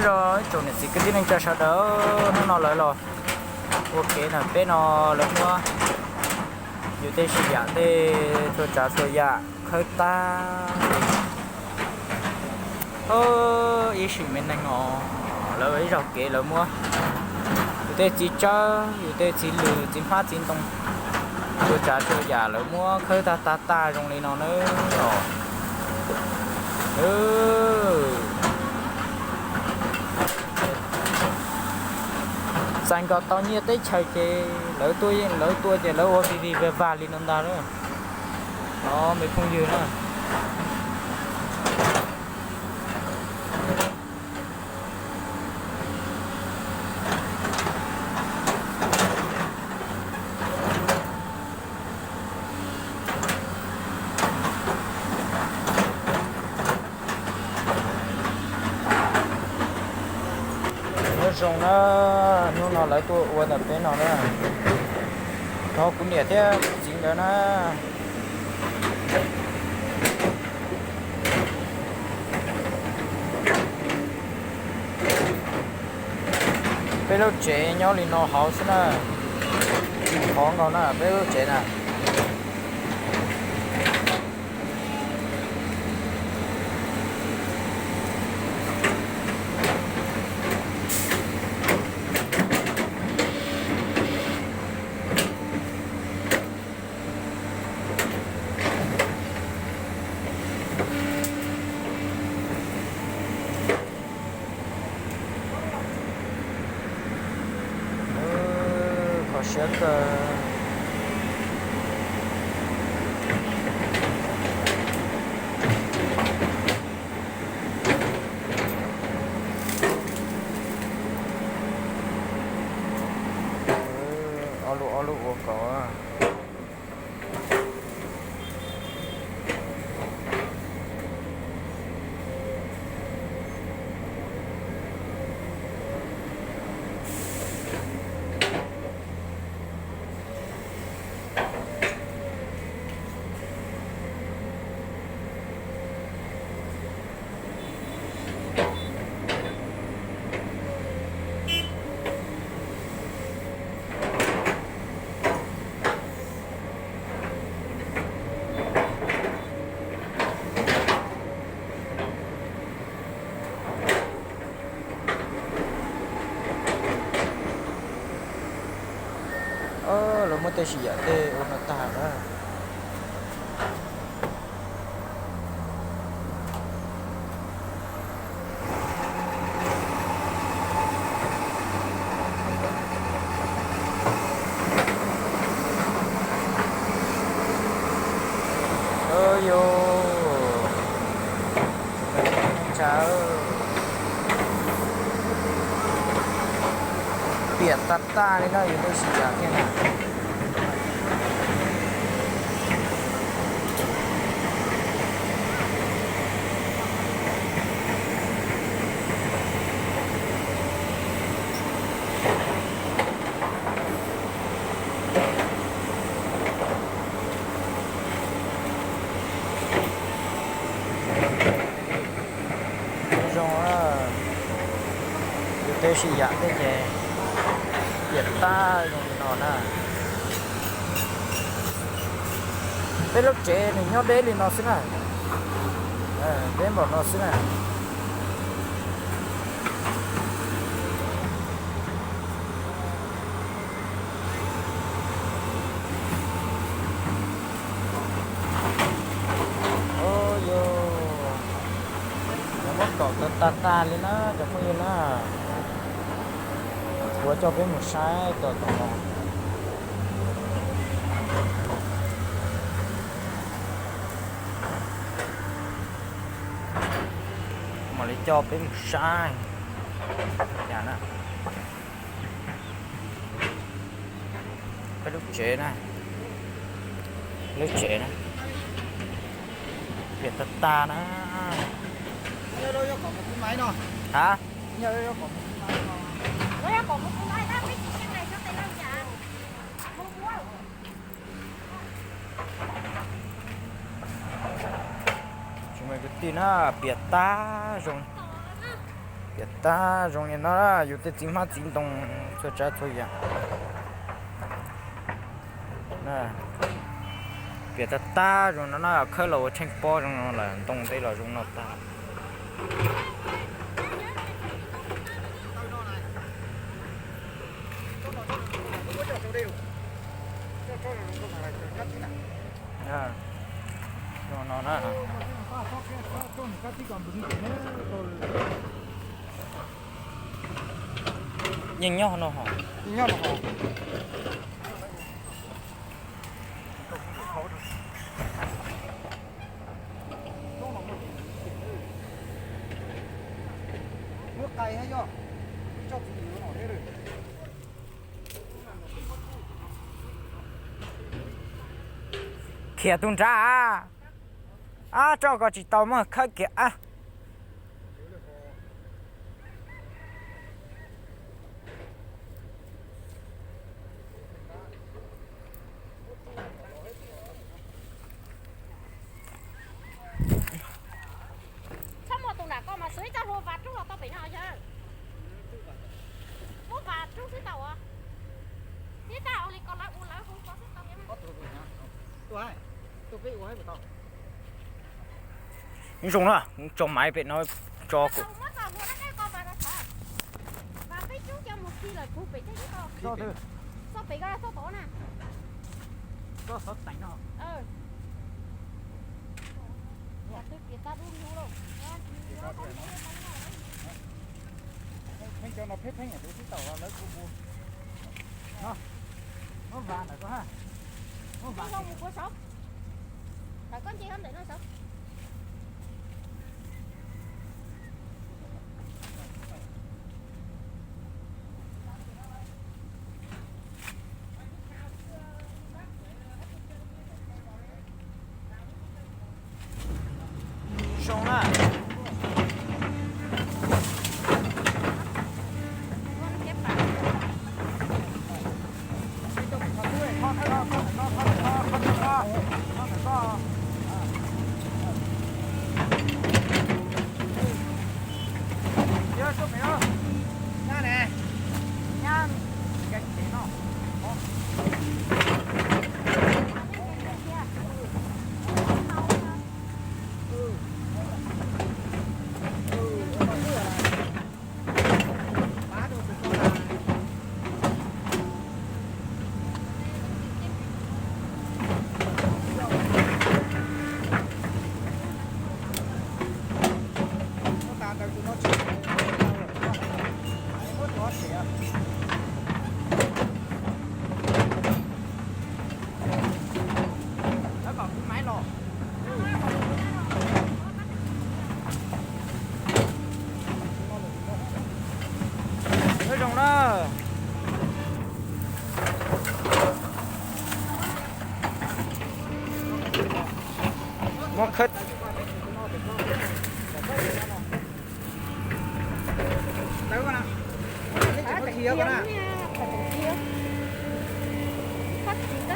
rồi chỗ này chỉ cái gì nên cho sao đỡ nó lại rồi ok là bé nó lớn quá nhiều tên sử dụng tên cho trả số dạ khơi ta ý sự mình đang ngỏ lỡ ấy rồi kể lỡ mua nhiều tên chỉ cho nhiều tên chỉ lừa chỉ phát chỉ tông cho trả số dạ lỡ mua khơi ta trong này nó nữa sang có tao nhớ tới chơi chơi lỡ tôi thì lỡ ô đi về vài lên đó nữa đó mới không dư nữa rồng nó lấy tôi uốn ở bên nó nữa nó cũng nhẹ thế chính đó nó bây giờ chế nhau thì nó háo xí nè khó ngon nè bây giờ chế nè sẽ alo có lo mới tới gì vậy nó ta đó yo chào biệt ta đấy nó tôi chỉ trả thế này tôi chỉ dạng thế này biệt ta dùng nó nè cái lúc trẻ thì nhớ đến thì nó sẽ này đến bọn nó sẽ này ôi yo nó mất cỏ ta lên nó cho không yên nó của cho cái một sai tờ tờ mà lấy cho cái một sai nhà nè cái lúc chế này lúc chế này biệt ta nó nhớ đâu có một cái máy nào hả nhớ đâu có một cái máy nào còn một con này đó, mấy chị này sao tay làm dạ? Mua quá. Chúng mình cái tin á, biệt ta rồi. 别打容易那有的金马金东做这做呀，那别的打容易那开了我听包容易了，东西了容易打。À, rồi nó nè. Nhìn nhau nó hả? Nhìn nhau nó hả? Nước cay hay chưa? Cho chị nó thế rồi. Kìa tuần ra à cho có chỉ tao mà khơi kìa à sao mà tụi nào con mà sưởi cho hô vạt chúng là tao bị nào chứ hô vạt chúng sưởi tàu à sưởi tàu thì còn lại uống lại không có sưởi tàu em Có tụi nhá. Tụi ai? Tụi cái uống của tao. nhưng dùng nữa trong máy bị nó cho cụ tao mất tàu vô đó cái con bà nó thở và biết chú cho một khi là thu bị thế chứ con Cho từ. sao bị ra số tổ nè Cho sốt tánh nó. là tôi biết ta đun vô luôn Mình cho nó phép phanh ở đây tàu vào lấy cô mua. Nó vàng này có ha. Nó đi vàng. không một cô sốt tại con chị không để nó sốt dùng nữa con kép vào Nha nè. Nha. Cái gì nó. nó còn cái máy lò nó dùng đó nó khít Đấy con nào. Cái kia con nào. phát triển đó